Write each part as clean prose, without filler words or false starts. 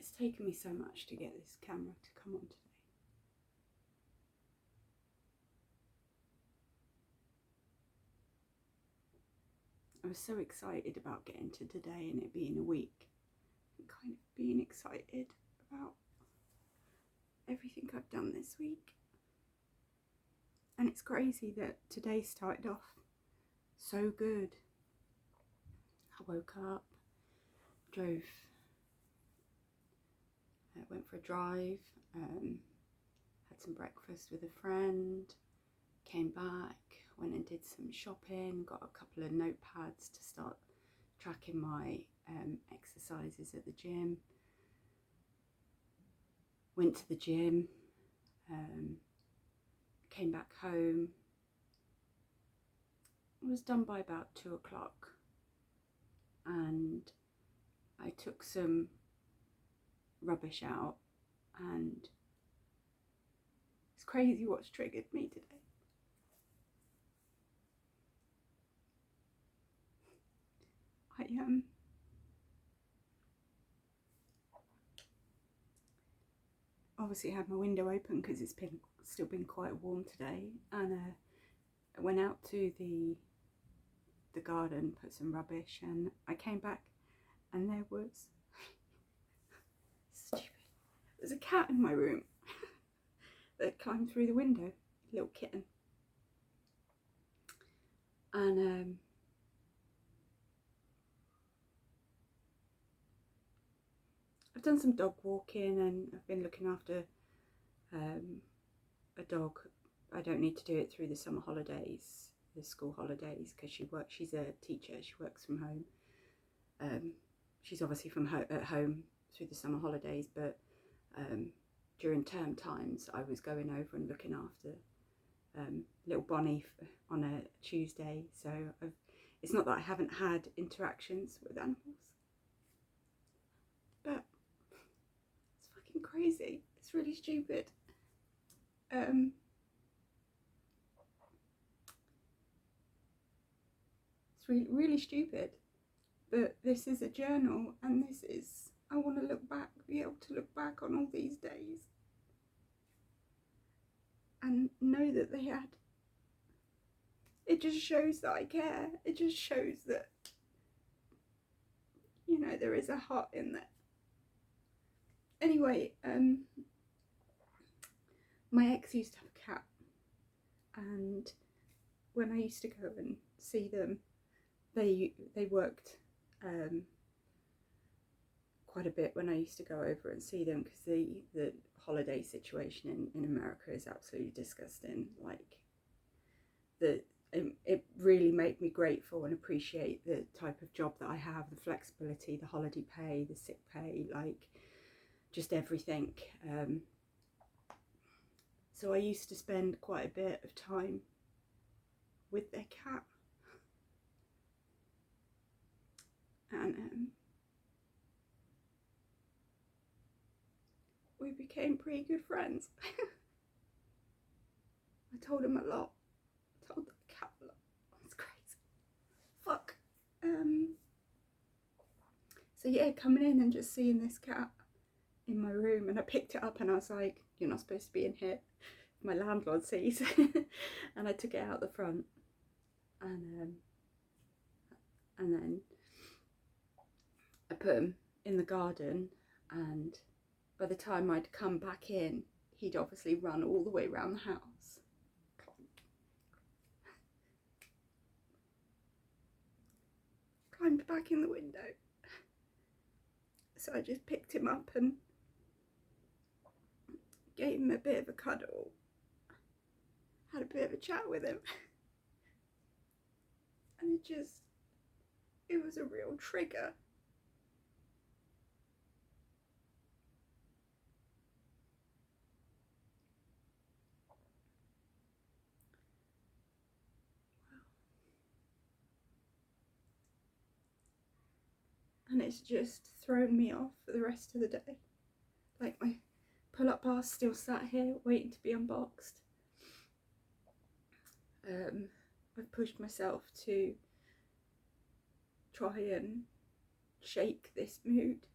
It's taken me so much to get this camera to come on today. I was so excited about getting to today and it being a week, and kind of being excited about everything I've done this week. And it's crazy that today started off so good. I woke up, went for a drive, had some breakfast with a friend, came back, went and did some shopping, got a couple of notepads to start tracking my exercises at the gym, went to the gym, came back home, was done by about 2 o'clock, and I took some rubbish out, and it's crazy what's triggered me today. I obviously had my window open because it's still been quite warm today, and I went out to the garden, put some rubbish, and I came back and there was stupid. There's a cat in my room that climbed through the window, a little kitten, and I've done some dog walking and I've been looking after a dog. I don't need to do it through the summer holidays, the school holidays, because she's a teacher, she works from home. She's obviously at home through the summer holidays, but during term times I was going over and looking after little Bonnie on a Tuesday, so it's not that I haven't had interactions with animals, but it's fucking crazy. It's really stupid. It's really stupid, but this is a journal, and I want to be able to look back on all these days and know that they had. It just shows that I care. It just shows that, you know, there is a heart in there. Anyway, my ex used to have a cat, and when I used to go and see them, they worked quite a bit when I used to go over and see them, because the holiday situation in America is absolutely disgusting. Like, it really made me grateful and appreciate the type of job that I have, the flexibility, the holiday pay, the sick pay, like just everything. So I used to spend quite a bit of time with their cat, and we became pretty good friends. I told him a lot. I told the cat a lot. It's crazy. Fuck. So yeah, coming in and just seeing this cat in my room, and I picked it up and I was like, you're not supposed to be in here. My landlord sees. And I took it out the front, and then I put him in the garden, and by the time I'd come back in, he'd obviously run all the way around the house. Climbed back in the window. So I just picked him up and gave him a bit of a cuddle. Had a bit of a chat with him. And it was a real trigger. And it's just thrown me off for the rest of the day. Like, my pull-up bar still sat here waiting to be unboxed. I've pushed myself to try and shake this mood,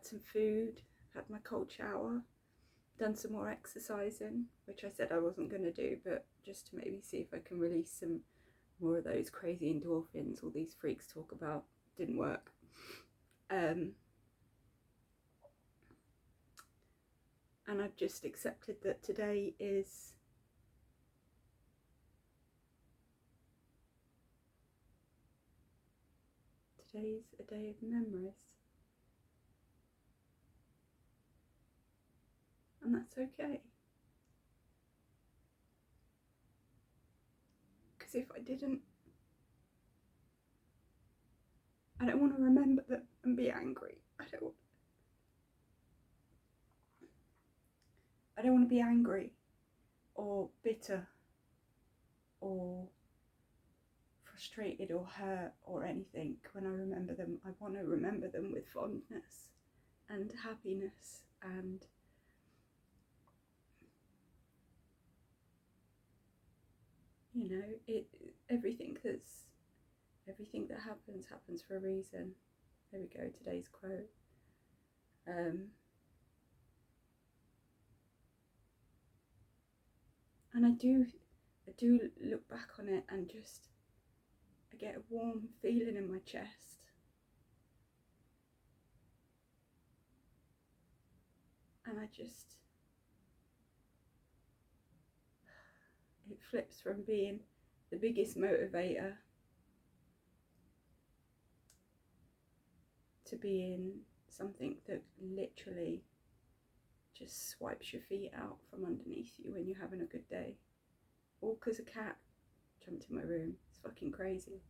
some food, had my cold shower, done some more exercising, which I said I wasn't going to do, but just to maybe see if I can release some more of those crazy endorphins all these freaks talk about. Didn't work. And I've just accepted that today's a day of memories. And that's okay. Because if I didn't, I don't want to remember them and be angry. I don't want to be angry or bitter or frustrated or hurt or anything when I remember them. I want to remember them with fondness and happiness and everything that happens for a reason. There we go, today's quote. And I do look back on it and just I get a warm feeling in my chest. And it flips from being the biggest motivator to being something that literally just swipes your feet out from underneath you when you're having a good day. All because a cat jumped in my room. It's fucking crazy.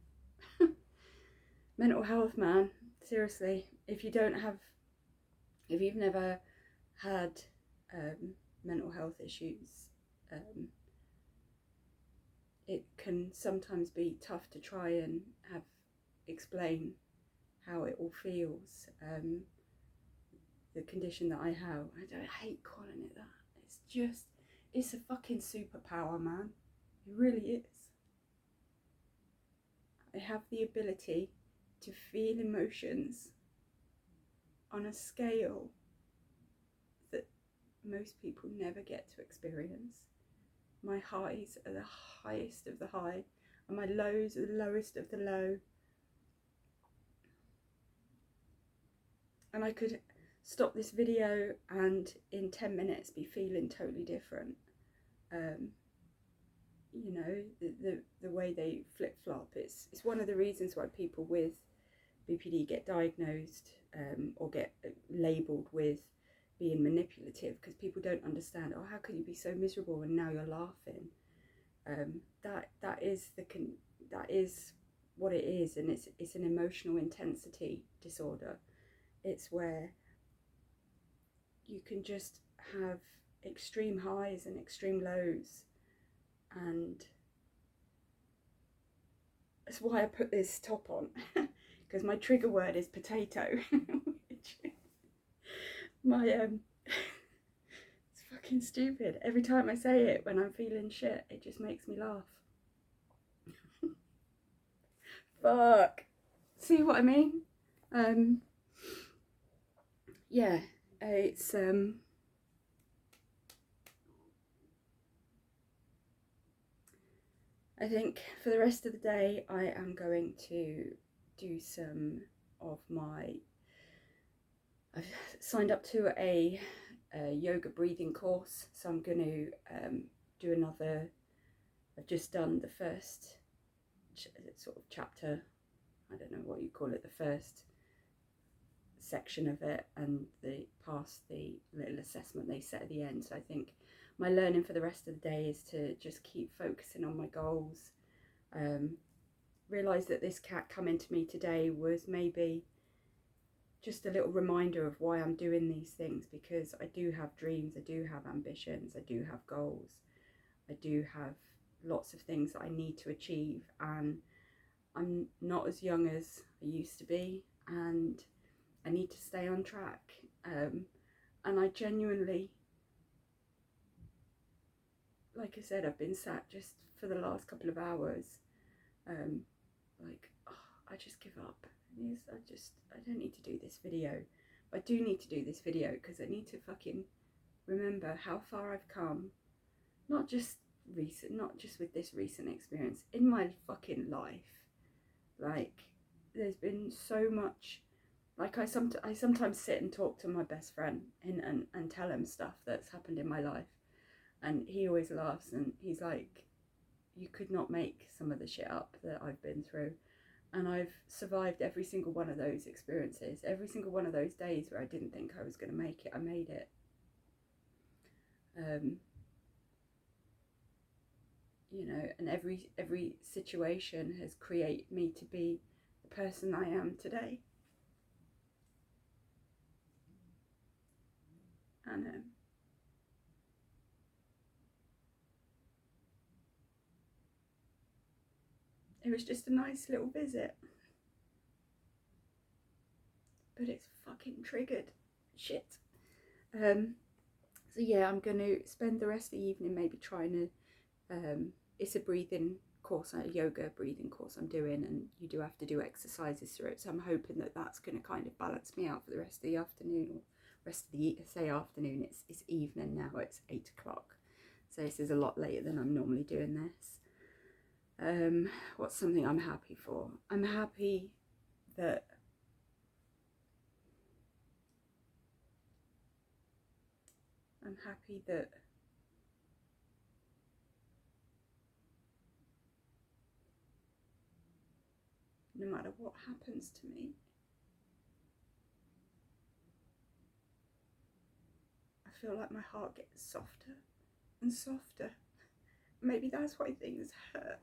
Mental health, man. Seriously, if you've never had mental health issues, it can sometimes be tough to try and explain how it all feels. The condition that I have, I hate calling it that. It's a fucking superpower, man. It really is. I have the ability to feel emotions on a scale that most people never get to experience. My highs are the highest of the high, and my lows are the lowest of the low. And I could stop this video and in 10 minutes be feeling totally different. The way they flip-flop, it's one of the reasons why people with BPD get diagnosed or get labelled with being manipulative, because people don't understand, how can you be so miserable and now you're laughing? That is what it is, and it's an emotional intensity disorder. It's where you can just have extreme highs and extreme lows, and that's why I put this top on, because my trigger word is potato. It's fucking stupid. Every time I say it when I'm feeling shit, it just makes me laugh. Fuck. See what I mean? Yeah, it's I think for the rest of the day I am going to do some of I've signed up to a yoga breathing course, so I'm going to do another. I've just done the first sort of chapter, I don't know what you call it, the first section of it, and past the little assessment they set at the end. So I think my learning for the rest of the day is to just keep focusing on my goals. Realise that this cat coming to me today was maybe just a little reminder of why I'm doing these things, because I do have dreams, I do have ambitions, I do have goals, I do have lots of things that I need to achieve, and I'm not as young as I used to be, and I need to stay on track. And I genuinely, like I said, I've been sat just for the last couple of hours, I just give up. I don't need to do this video. I do need to do this video because I need to fucking remember how far I've come. Not just with this recent experience, in my fucking life. Like, there's been so much. Like, I sometimes sit and talk to my best friend and tell him stuff that's happened in my life, and he always laughs, and he's like, you could not make some of the shit up that I've been through. And I've survived every single one of those experiences, every single one of those days where I didn't think I was going to make it. I made it. You know, and every situation has created me to be the person I am today. And it was just a nice little visit, but it's fucking triggered shit. So yeah, I'm going to spend the rest of the evening maybe trying to, it's a breathing course, a yoga breathing course I'm doing, and you do have to do exercises through it, so I'm hoping that that's going to kind of balance me out for the rest of the afternoon, or rest of the, say afternoon, it's evening now, it's 8 o'clock, so this is a lot later than I'm normally doing this. What's something I'm happy for? I'm happy that no matter what happens to me, I feel like my heart gets softer and softer. Maybe that's why things hurt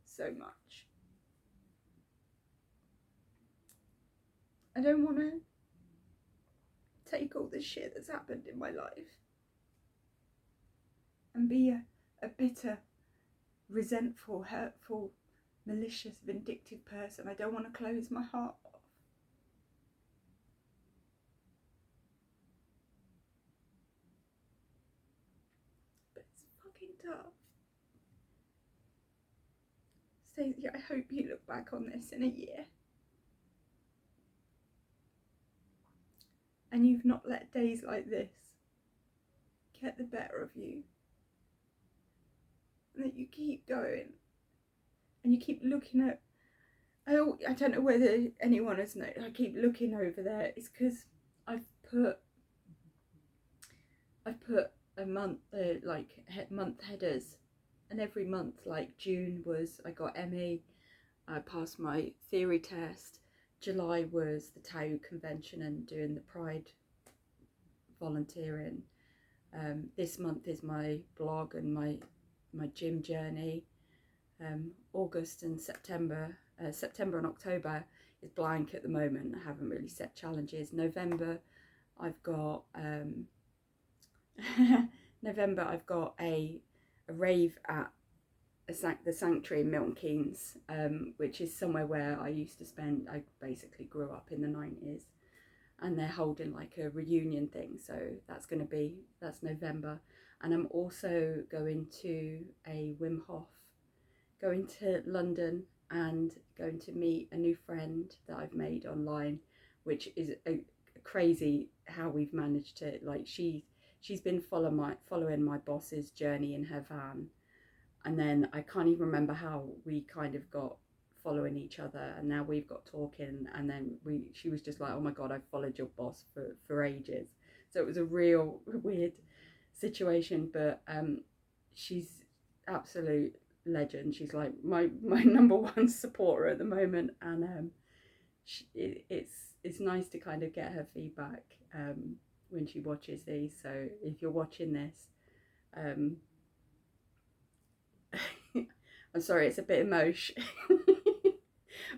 so much. I don't want to take all the shit that's happened in my life and be a bitter, resentful, hurtful, malicious, vindictive person. I don't want to close my heart off. But it's fucking tough. Stacey, I hope you look back on this in a year and you've not let days like this get the better of you, and that you keep going and you keep looking at, I don't know whether anyone has noticed, I keep looking over there. It's because I've put a month, like month headers, and every month, like June was I got ME, I passed my theory test. July was the Tau convention and doing the Pride volunteering. This month is my blog and my gym journey. August and September and October is blank at the moment. I haven't really set challenges. November I've got November I've got a rave at the Sanctuary in Milton Keynes, which is somewhere where I used to spend, I basically grew up in the 90s, and they're holding like a reunion thing, so that's November. And I'm also going to a Wim Hof, going to London and going to meet a new friend that I've made online, which is crazy how we've managed to, like, she's been following my boss's journey in her van, and then I can't even remember how we kind of got following each other, and now we've got talking, and then she was just like, oh my god, I've followed your boss for ages. So it was a real weird situation, but she's absolute legend. She's like my number one supporter at the moment, and it's nice to kind of get her feedback when she watches these. So if you're watching this, I'm sorry, it's a bit emotional.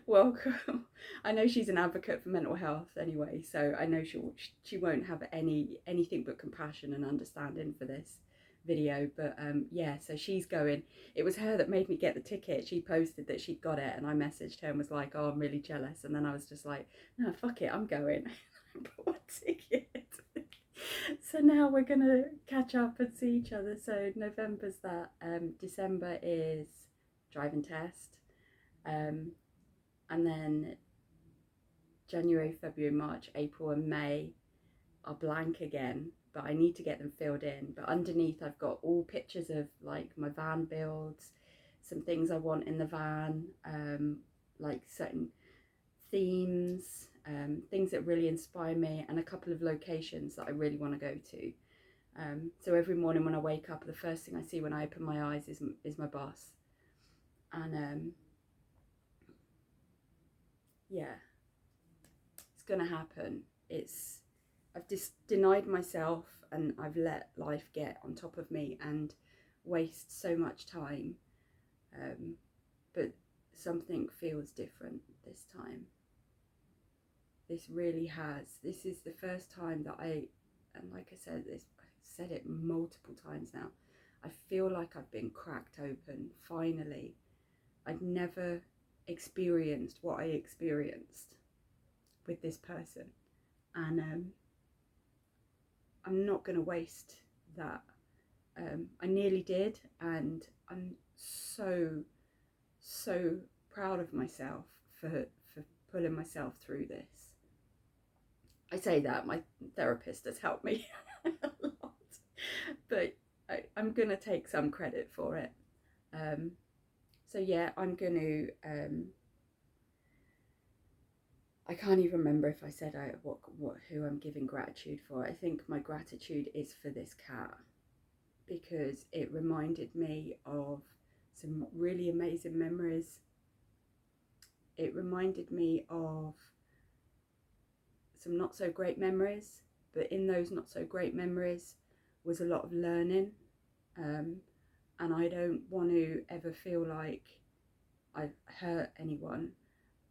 Welcome. I know she's an advocate for mental health anyway, so I know she won't have anything but compassion and understanding for this video. But yeah, so she's going. It was her that made me get the ticket. She posted that she'd got it, and I messaged her and was like, oh, I'm really jealous. And then I was just like, no, fuck it, I'm going. I bought a ticket. So now we're gonna catch up and see each other. So November's that. December is driving test, and then January, February, March, April and May are blank again, but I need to get them filled in. But underneath I've got all pictures of like my van builds, some things I want in the van, like certain themes, things that really inspire me, and a couple of locations that I really want to go to. So every morning when I wake up, the first thing I see when I open my eyes is my bus. And yeah, it's gonna happen. I've just denied myself, and I've let life get on top of me and waste so much time. But something feels different this time. This really has. This is the first time that and like I said, I've said it multiple times now, I feel like I've been cracked open, finally. I'd never experienced what I experienced with this person. And I'm not going to waste that. I nearly did, and I'm so proud of myself for pulling myself through this. I say that, my therapist has helped me a lot, but I'm going to take some credit for it. So yeah, I'm going to, I can't even remember if I said who I'm giving gratitude for. I think my gratitude is for this cat, because it reminded me of some really amazing memories. It reminded me of some not so great memories, but in those not so great memories was a lot of learning, and I don't want to ever feel like I've hurt anyone,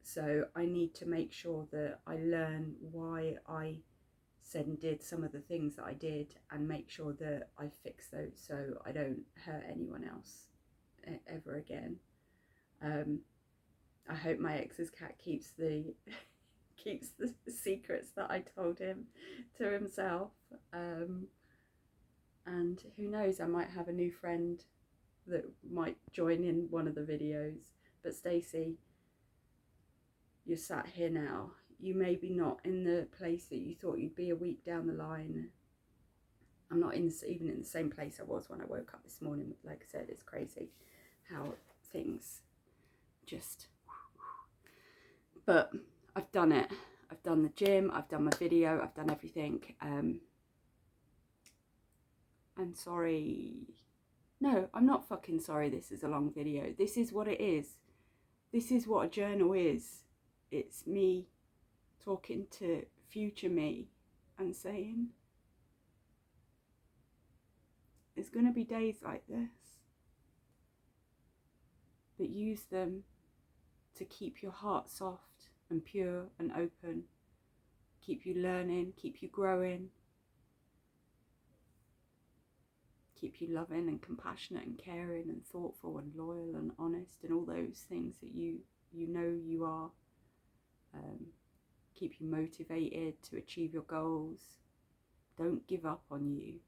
so I need to make sure that I learn why I said and did some of the things that I did, and make sure that I fix those so I don't hurt anyone else ever again. I hope my ex's cat keeps the secrets that I told him to himself, and who knows, I might have a new friend that might join in one of the videos. But Stacey, you're sat here now. You may be not in the place that you thought you'd be a week down the line. I'm not even in the same place I was when I woke up this morning. Like I said, it's crazy how things just... But I've done it. I've done the gym, I've done my video, I've done everything. I'm sorry. No, I'm not fucking sorry this is a long video. This is what it is. This is what a journal is. It's me talking to future me and saying, there's going to be days like this, but use them to keep your heart soft and pure and open, keep you learning, keep you growing, keep you loving and compassionate and caring and thoughtful and loyal and honest and all those things that you know you are. Keep you motivated to achieve your goals. Don't give up on you.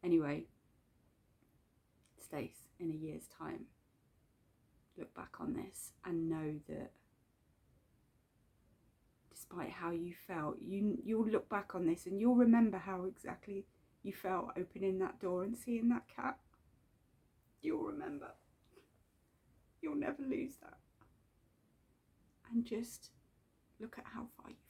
Anyway, Stace, in a year's time, look back on this and know that despite how you felt, you'll look back on this and you'll remember how exactly you felt opening that door and seeing that cat. You'll remember. You'll never lose that. And just look at how far you've